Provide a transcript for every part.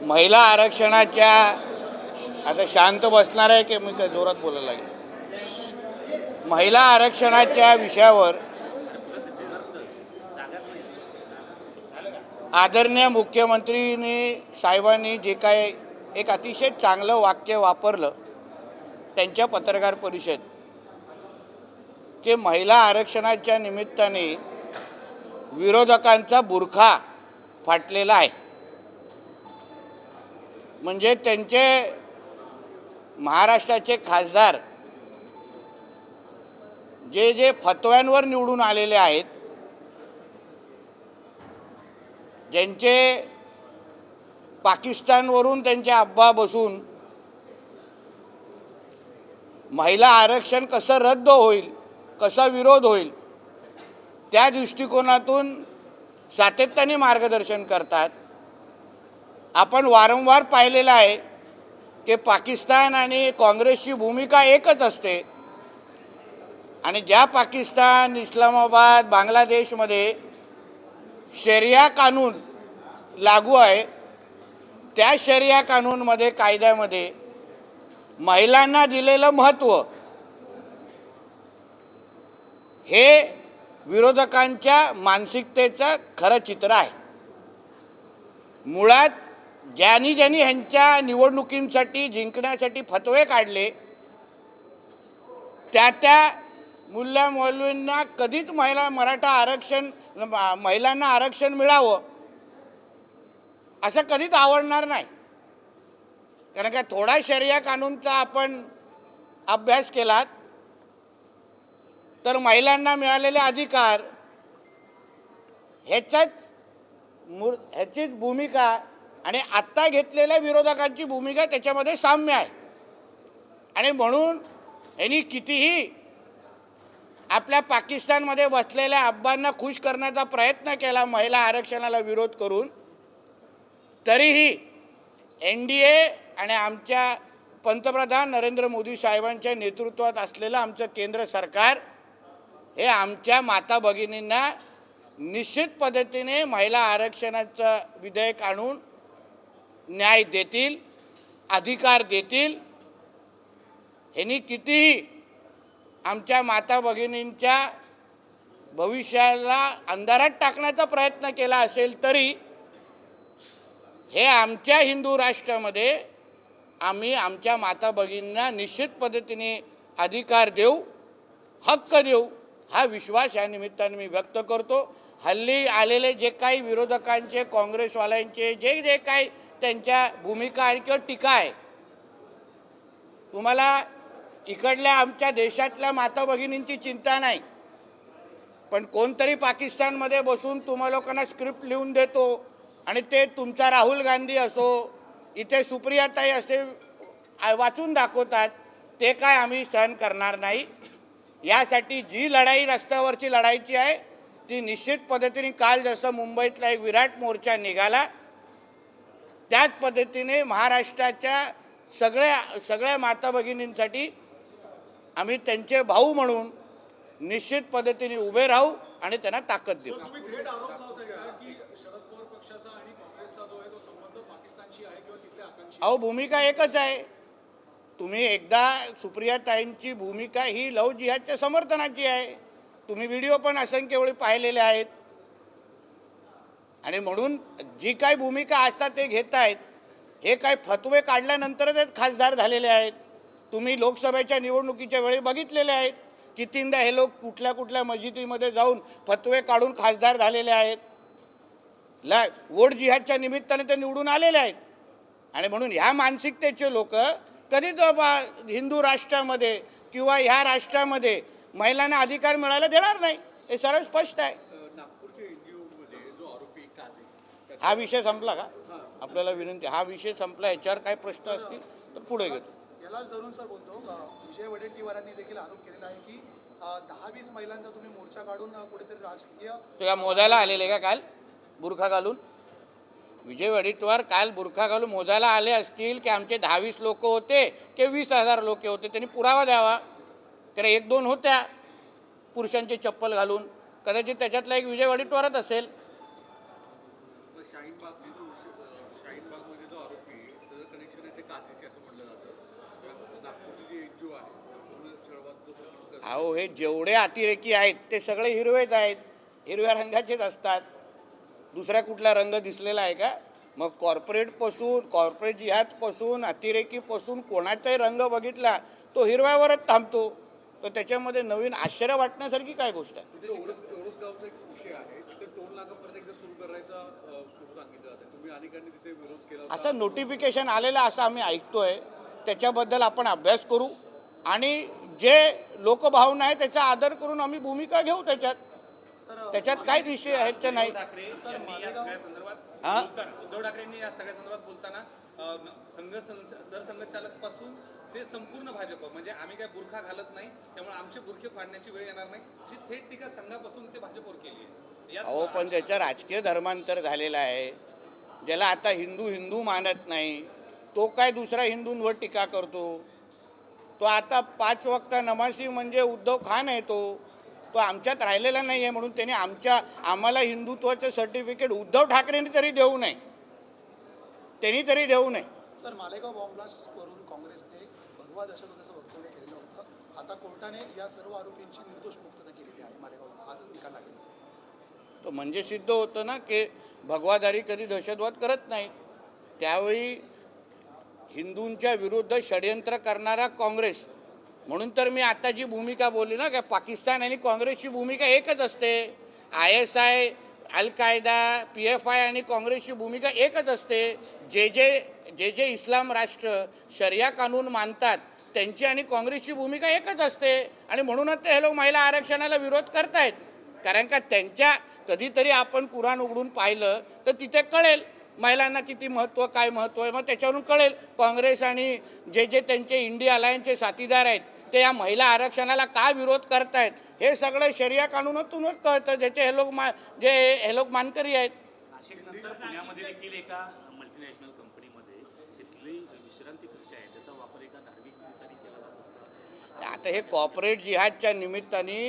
महिला आरक्षणाच्या आता शांत बसणार आहे की मी काय जोरात बोलायला लागेल. महिला आरक्षणाच्या विषयावर आदरणीय मुख्यमंत्री साहेबांनी जे काय एक अतिशय चांगलं वाक्य वापरलं त्यांच्या पत्रकार परिषदेत की महिला आरक्षणाच्या निमित्ताने विरोधकांचा बुरखा फाटलेला आहे. म्हणजे त्यांचे महाराष्ट्राचे खासदार जे जे फतव्यांवर निवडून आलेले आहेत, ज्यांचे पाकिस्तानवरून त्यांचे अब्बा बसून महिला आरक्षण कसं रद्द होईल, कसा विरोध होईल, त्या दृष्टिकोनातून सातत्याने मार्गदर्शन करतात. आपण वारंवार पाहिलेलं आहे की पाकिस्तान आणि काँग्रेसची भूमिका एकच असते आणि ज्या पाकिस्तान, इस्लामाबाद, बांगलादेशमध्ये शरिया कानून लागू आहे, त्या शरिया कानूनमध्ये कायद्यामध्ये महिलांना दिलेलं महत्त्व हे विरोधकांच्या मानसिकतेचं खरं चित्र आहे. मुळात ज्यांनी ह्यांच्या निवडणुकींसाठी जिंकण्यासाठी फतवे काढले त्या मुल्ला मौलवींना कधीच महिलांना आरक्षण मिळावं असं कधीच आवडणार नाही. कारण का थोडा शरिया कानूनचा आपण अभ्यास केलात तर महिलांना मिळालेले अधिकार ह्याचीच भूमिका आणि आत्ता घेतलेल्या विरोधकांची भूमिका त्याच्यामध्ये साम्य आहे. आणि म्हणून यांनी कितीही आपल्या पाकिस्तानमध्ये बसलेल्या अब्बांना खुश करण्याचा प्रयत्न केला महिला आरक्षणाला विरोध करून, तरीही NDA आणि आमच्या पंतप्रधान नरेंद्र मोदी साहेबांच्या नेतृत्वात असलेलं आमचं केंद्र सरकार हे आमच्या माता भगिनींना निश्चित पद्धतीने महिला आरक्षणाचं विधेयक आणून न्याय देतील, अधिकार देतील. ह्यांनी कितीही आमच्या माता भगिनींच्या भविष्याला अंधारात टाकण्याचा प्रयत्न केला असेल तरी हे आमच्या हिंदू राष्ट्रामध्ये आम्ही आमच्या माता भगिनींना निश्चित पद्धतीने अधिकार देऊ, हक्क देऊ, हा विश्वास या निमित्ताने मी व्यक्त करतो. हल्ली आलेले जे काही विरोधकांचे, काँग्रेसवाल्यांचे जे काही त्यांच्या भूमिका आणि किंवा टीका आहे, तुम्हाला इकडल्या आमच्या देशातल्या माता भगिनींची चिंता नाही, पण कोणतरी पाकिस्तानमध्ये बसून तुम्हा लोकांना स्क्रिप्ट लिहून देतो आणि ते तुमचा राहुल गांधी असो, इथे सुप्रियाताई असे वाचून दाखवतात, ते काय आम्ही सहन करणार नाही. यासाठी जी लढाई रस्त्यावरची लढायची आहे ती निश्चित पद्धतीने काल जसं मुंबईतला एक विराट मोर्चा निघाला त्याच पद्धतीने महाराष्ट्राच्या सगळ्या माता भगिनींसाठी आम्ही त्यांचे भाऊ म्हणून निश्चित पद्धतीने उभे राहू आणि त्यांना ताकद देऊ. अहो, भूमिका एकच आहे. तुम्ही एकदा सुप्रियाताईंची भूमिका ही लव्ह जिहादच्या समर्थनाची आहे. तुम्ही व्हिडिओ पण असंख्य वेळी पाहिलेले आहेत. आणि म्हणून जी काही भूमिका असतात ते घेत आहेत, हे काय फतवे काढल्यानंतरच खासदार झालेले आहेत. तुम्ही लोकसभेच्या निवडणुकीच्या वेळी बघितलेले आहेत कितींदा हे लोक कुठल्या मस्जिदीमध्ये जाऊन फतवे काढून खासदार झालेले आहेत. वोट जिहादच्या निमित्ताने ते निवडून आलेले आहेत. आणि म्हणून ह्या मानसिकतेचे लोक कधीच हिंदू राष्ट्रामध्ये किंवा ह्या राष्ट्रामध्ये महिलांना अधिकार मिळायला देणार नाही, हे सरळ स्पष्ट आहे. हा विषय संपला का? आपल्याला विनंती, हा विषय संपला. याच्यावर काय प्रश्न असतील तर पुढे घेतो. यालाच धरून सर बोलतो, विजय वडेट्टीवारांनी देखील आरोप केलेला आहे की 10-20 महिलांचा तुम्ही मोर्चा काढून कुठेतरी राजकीय तुला मोजायला आलेले का काल बुरखा घालून? विजय वडेट्टीवार काल बुरखा घालून मोजायला आले असतील की आमचे 10-20 लोक होते की 20,000 लोक होते, त्यांनी पुरावा द्यावा. कारण 1-2 होत्या पुरुषांचे चप्पल घालून, कदाचित त्याच्यातला एक विजय वडेट्टीवारच असेल. शाहीनबागमध्ये जो आरोप अहो हे जेवढे अतिरेकी आहेत ते सगळे हिरवेच आहेत, हिरव्या रंगाचेच असतात. दुसरा कुठला रंग दिसलेला आहे का? मग कॉर्पोरेट जिहादपासून अतिरेकीपासून कोणाचाही रंग बघितला तो हिरव्यावरच थांबतो. तर त्याच्यामध्ये नवीन आश्चर्य वाटण्यासारखी काय गोष्ट आहे? तिथे ओरोस गावचा एक विषय आहे, तिथे टोल नाका परत एकदा सुरू करायचा सुरू सांगितलं जातं. तुम्ही अनेकांनी तिथे विरोध केला होता. असं नोटिफिकेशन आलेलं असं आम्ही ऐकतोय. त्याच्याबद्दल आपण अभ्यास करू आणि जे लोकभावना आहे त्याचा आदर करून आम्ही भूमिका घेऊ त्याच्यात काय विषय आहेत ते नाही. उद्धव ठाकरे यांनी या सगळ्या संदर्भात हा? उद्धव ठाकरेंनी या सगळ्या संदर्भात बोलताना सरसंघचालक पासून ते संपूर्ण भाजप म्हणजे आम्ही काय बुरखा घालत नाही, त्यामुळे आमचे बुरखे फाडण्याची वेळ येणार नाही, जी थेट टीका संघापासून ते भाजपवर केली आहे. अहो पण त्याचं राजकीय धर्मांतर झालेलं आहे. ज्याला आता हिंदू मानत नाही तो काय दुसऱ्या हिंदूंवर टीका करतो? तो आता 5 वक्त नमाजी म्हणजे उद्धव खान आहे. तो आमच्यात राहिलेला नाही आहे म्हणून त्याने आम्हाला हिंदुत्वाचं सर्टिफिकेट उद्धव ठाकरेंनी तरी देऊ नये. सर, मालेगाव बॉम्ब ब्लास्ट करून काँग्रेसने भगवा दहशतवादाचं वक्तव्य केलेलं होतं. आता कोर्टाने या सर्व आरोपींची निर्दोष मुक्तता केलेली आहे. मालेगाव आजच निकाल लागेल. तो म्हणजे सिद्ध होतं ना की भगवादारी कधी दहशतवाद करत नाहीत. त्यावेळी हिंदूंच्या विरुद्ध षडयंत्र करणारा काँग्रेस म्हणून तर मी आता जी भूमिका बोलली ना की पाकिस्तान आणि काँग्रेसची भूमिका एकच असते. ISI, अल कायदा, PFI आणि काँग्रेसची भूमिका एकच असते. जे इस्लाम राष्ट्र शरिया कानून मानतात त्यांची आणि काँग्रेसची भूमिका एकच असते. आणि म्हणूनच ते हे लोक महिला आरक्षणाला विरोध करतायत. कारण का त्यांच्या कधीतरी आपण कुराण उघडून पाहिलं तर तिथे कळेल महिलांना किती महत्त्व, काय महत्त्व आहे. मग त्याच्यावरून कळेल काँग्रेस आणि जे त्यांचे इंडिया अलायन्सचे साथीदार आहेत ते या महिला आरक्षणाला का विरोध करतायत. हे सगळं शरिया कानूनातूनच कळतं, ज्याचे हे लोक मानकरी आहेत. नाशिकनंतर पुण्यामध्ये देखील एका मल्टीनॅशनल कंपनीमध्ये तिथली विश्रांती कक्ष आहे त्याचा वापर एका धार्मिक विधीसाठी केला जातो. आता हे कॉर्पोरेट जिहादच्या निमित्ताने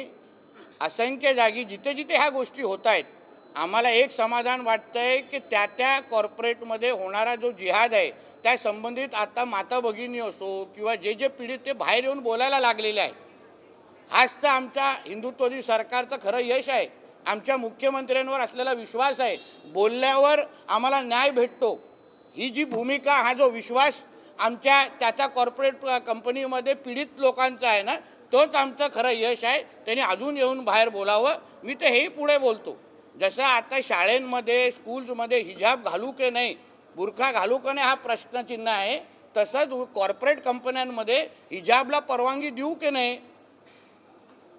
असंख्य जागी जिथे जिथे ह्या गोष्टी होत आहेत आम्हाला एक समाधान वाटतंय की त्या कॉर्पोरेटमध्ये होणारा जो जिहाद आहे त्या संबंधित आता माता भगिनी असो किंवा जे पीडित ते बाहेर येऊन बोलायला लागलेले आहे. हाच तर आमच्या हिंदुत्ववादी सरकारचं खरं यश आहे. आमच्या मुख्यमंत्र्यांवर असलेला विश्वास आहे. बोलल्यावर आम्हाला न्याय भेटतो. ही जी भूमिका, हा जो विश्वास त्याच्या कॉर्पोरेट कंपनीमध्ये पीडित लोकांचा आहे ना, तोच आमचं खरं यश आहे. त्यांनी अजून येऊन बाहेर बोलावं. मी तर हेही पुढे बोलतो, जसं आता शाळेंमध्ये स्कूल्समध्ये हिजाब घालू की नाही, बुरखा घालू की नाही हा प्रश्नचिन्ह आहे, तसंच कॉर्पोरेट कंपन्यांमध्ये हिजाबला परवानगी देऊ की नाही,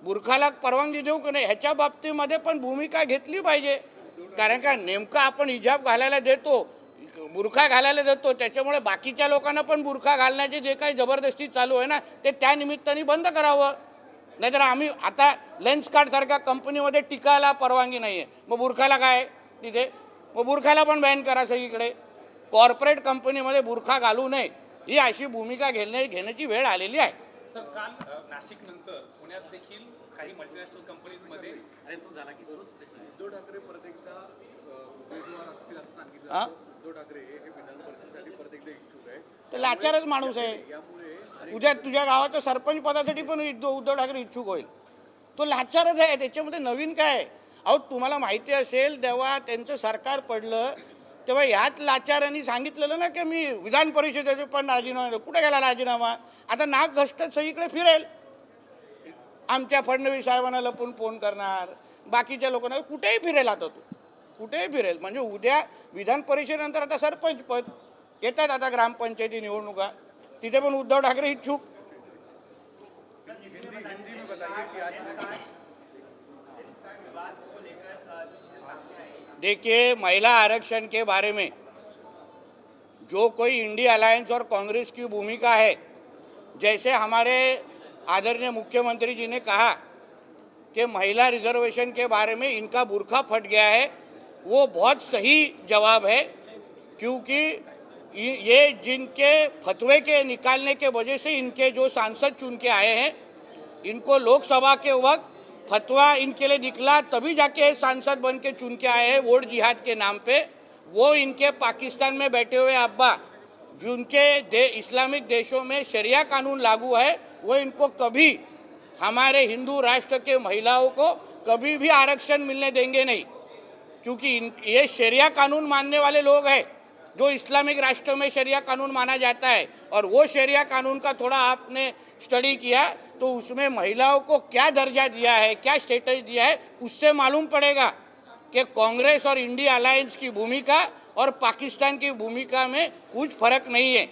बुरखाला परवानगी देऊ की नाही, ह्याच्या बाबतीमध्ये पण भूमिका घेतली पाहिजे. कारण का नेमकं आपण हिजाब घालायला देतो, बुरखा घालायला देतो, त्याच्यामुळे बाकीच्या लोकांना पण बुरखा घालण्याची जे काही जबरदस्ती चालू आहे ना ते त्या निमित्ताने बंद करावं. नाहीतर आम्ही आता लेन्स कार्डसारख्या कंपनीमध्ये टिकायला परवानगी नाही आहे, मग बुरखाला काय तिथे, मग बुरखाला पण बॅन करा सगळीकडे. कॉर्पोरेट कंपनीमध्ये बुरखा घालू नये ही अशी भूमिका घेण्याची वेळ आलेली आहे. सर, काल नाशिक नंतर पुण्यात देखील काही मल्टीनॅशनल कंपनीजमध्ये अरे तो झाला की तोच प्रश्न आहे. उद्धव ठाकरे परत एकदा उमेदवार असतील असं सांगितलं हा? जातं. उद्धव ठाकरे हे विधान परिषदेसाठी परत एकदा इच्छुक आहे. तो लाचारच माणूस आहे. यामुळे उद्या तुझ्या गावाच्या सरपंच पदासाठी पण उद्धव ठाकरे इच्छुक होईल. तो लाचारच आहे, त्याच्यामध्ये नवीन काय आहे? अहो तुम्हाला माहिती असेल तेव्हा त्यांचं सरकार पडलं तेव्हा ह्याच लाचारांनी सांगितलेलं ना की मी विधान परिषदेचे पण राजीनामा, कुठे गेला राजीनामा? आता नाक घसटत सगळीकडे फिरेल. आमच्या फडणवीस साहेबांना लपून फोन करणार, बाकीच्या लोकांना कुठेही फिरेल. आता तो कुठेही फिरेल. म्हणजे उद्या विधान परिषदेनंतर आता सरपंच पद येतात, आता ग्रामपंचायती निवडणुका, तिथे पण उद्धव ठाकरे इच्छुक. देखिए, महिला आरक्षण के बारे में जो कोई इंडिया अलायंस और कांग्रेस की भूमिका है, जैसे हमारे आदरणीय मुख्यमंत्री जी ने कहा कि महिला रिजर्वेशन के बारे में इनका बुरखा फट गया है, वो बहुत सही जवाब है. क्योंकि ये जिनके फतवे के निकालने के वजह से इनके जो सांसद चुन के आए हैं, इनको लोकसभा के वक्त फतवा इनके लिए निकला तभी जाके सांसद बन के चुन के आए हैं वोट जिहाद के नाम पे. वो इनके पाकिस्तान में बैठे हुए अब्बा जिनके इस्लामिक देशों में शरिया कानून लागू है, वो इनको कभी हमारे हिंदू राष्ट्र के महिलाओं को कभी भी आरक्षण मिलने देंगे नहीं, क्योंकि ये शरिया कानून मानने वाले लोग हैं, जो इस्लामिक राष्ट्र में शरिया कानून माना जाता है। और वो शरिया कानून का थोड़ा आपने स्टडी किया तो उसमें महिलाओं को क्या दर्जा दिया है, क्या स्टेटस दिया है, उससे मालूम पड़ेगा कि कांग्रेस और इंडिया अलायंस की भूमिका और पाकिस्तान की भूमिका में कुछ फर्क नहीं है।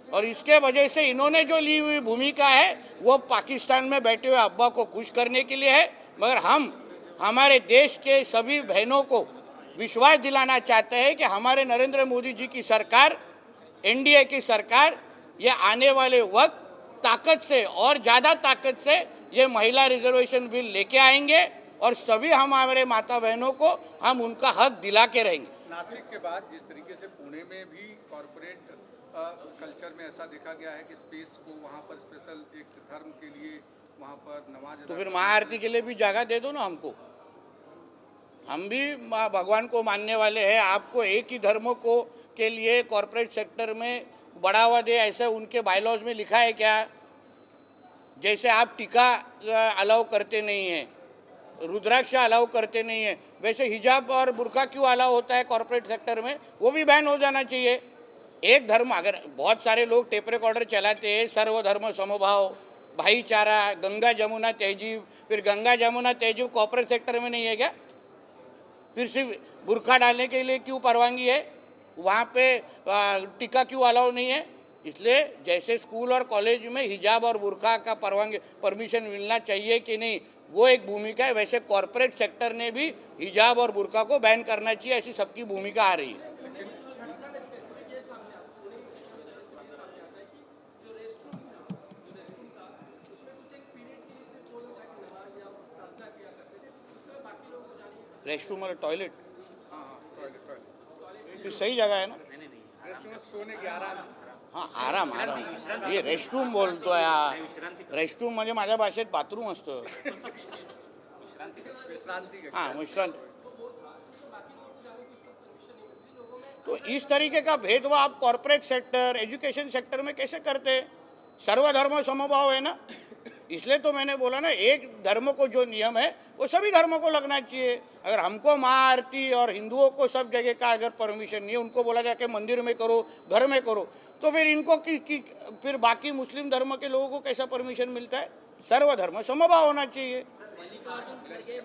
और इसके वजह से इन्होंने जो ली हुई भूमिका है वो पाकिस्तान में बैठे हुए अब्बा को खुश करने के लिए है, मगर हम हमारे देश के सभी बहनों को विश्वास दिलाना चाहते हैं कि हमारे नरेंद्र मोदी जी की सरकार, एनडीए की सरकार, ये आने वाले वक्त ताकत से और ज़्यादा ताकत से ये महिला रिजर्वेशन बिल लेके आएंगे और सभी हमारे माता बहनों को हम उनका हक दिला के रहेंगे। नासिक के बाद जिस तरीके से पुणे में भी कॉरपोरेट कल्चर में ऐसा देखा गया है कि स्पेस को वहाँ पर स्पेशल एक धर्म के लिए वहाँ पर नमाज तो फिर महाआरती के लिए भी जगह दे दो ना हमको, हम भी भगवान को मानने वाले हैं। आपको एक ही धर्म को के लिए कॉरपोरेट सेक्टर में बढ़ावा दे ऐसा उनके बायलॉज में लिखा है क्या? जैसे आप टीका अलाउ करते नहीं हैं, रुद्राक्ष अलाउ करते नहीं है, वैसे हिजाब और बुर्का क्यों अलाउ होता है कॉरपोरेट सेक्टर में? वो भी बैन हो जाना चाहिए। एक धर्म, अगर बहुत सारे लोग टेप रिकॉर्डर चलाते हैं, सर्वधर्म समभाव, भाईचारा, गंगा जमुना तहजीब, फिर गंगा जमुना तहजीब कॉरपोरेट सेक्टर में नहीं है क्या? फिर सिर्फ बुर्का डालने के लिए क्यों परवानगी है? वहाँ पे टीका क्यों अलाउ नहीं है? इसलिए जैसे स्कूल और कॉलेज में हिजाब और बुर्का का परमिशन मिलना चाहिए कि नहीं, वो एक भूमिका है, वैसे कॉरपोरेट सेक्टर ने भी हिजाब और बुर्का को बैन करना चाहिए, ऐसी सबकी भूमिका आ रही है। रेस्टरूम और टॉयलेट फिर सही जगह है ना? रेस्टोरेंट सोने की आराम हाँ, आराम आराम, ये रेस्टरूम बोलतो यार, रेस्टरूम म्हणजे माझ्या भाषेत बाथरूम असतं। विश्रांति का हाँ, विश्रांति। तो इस तरीके का भेदभाव आप कॉरपोरेट सेक्टर, एजुकेशन सेक्टर में कैसे करते हैं? सर्वधर्म समभाव है ना, इसलिए तो मैंने बोला ना, एक धर्म को जो नियम है वो सभी धर्मों को लगना चाहिए। अगर हमको महाआरती और हिंदुओं को सब जगह का अगर परमिशन नहीं है, उनको बोला जाए कि मंदिर में करो, घर में करो, तो फिर इनको फिर बाकी मुस्लिम धर्म के लोगों को कैसा परमिशन मिलता है? सर्वधर्म समभाव होना चाहिए,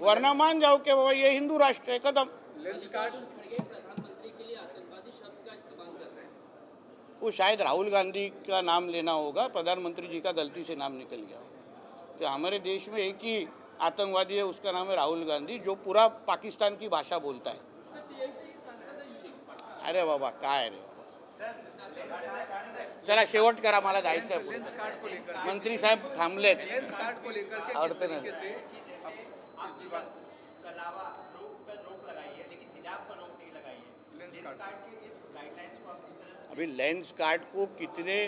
वरना मान जाओ कि बाबा ये हिंदू राष्ट्र है, कदम। लेंस कार्ड वो शायद राहुल गांधी का नाम लेना होगा, प्रधानमंत्री जी का गलती से नाम निकल गया होगा। तो हमारे देश में एक ही आतंकवादी है, उसका नाम है राहुल गांधी, जो पूरा पाकिस्तान की भाषा बोलता है। अरे बाबा काय रे बाबा, चला शेवट करा, मला जायचं आहे पुढे। लेंस कार्ड को लेकर मंत्री साहेब थांबलेत, लेंस कार्ड को लेकर के अर्थ किस नहीं। तरीके से अब इस बात अलावा रोक लगाई है, लेकिन हिजाब पर रोक नहीं लगाई है। लेंस लेंस कार्ड कार्ड के इस गाइडलाइंस को आप किस तरह से अभी लेंस कार्ड को कितने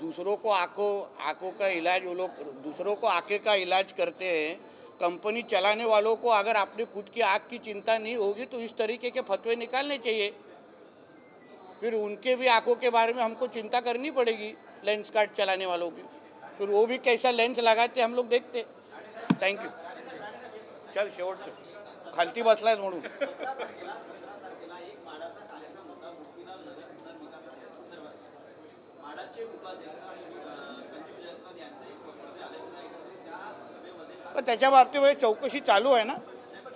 दूसरों को आंखों का इलाज, वो लोग दूसरों को आंखें का इलाज करते हैं। कंपनी चलाने वालों को अगर अपने खुद की आँख की चिंता नहीं होगी तो इस तरीके के फतवे निकालने चाहिए, फिर उनके भी आंखों के बारे में हमको चिंता करनी पड़ेगी लेंस कार्ड चलाने वालों की। फिर वो भी कैसा लेंस लगाते हम लोग देखते। थँक्यू। चल शेवटचं, खालती बसलाय म्हणून। पण त्याच्या बाबतीमध्ये चौकशी चालू आहे ना,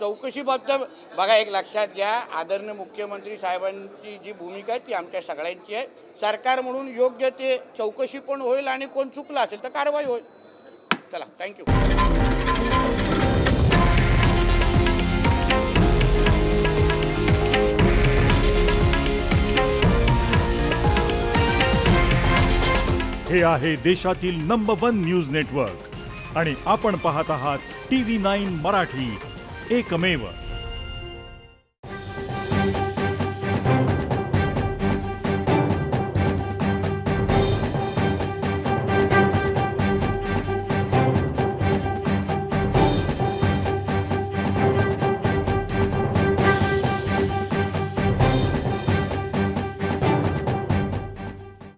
चौकशी बाबतीत बघा, एक लक्षात घ्या, आदरणीय मुख्यमंत्री साहेबांची जी भूमिका आहे ती आमच्या सगळ्यांची आहे। सरकार म्हणून योग्य ते चौकशी पण होईल आणि कोण चुकला असेल तर कारवाई होईल। चला, थँक्यू। हे आहे देशातील नंबर 1 न्यूज नेटवर्क आणि आपण पाहत आहात TV9 मराठी, एकमेव।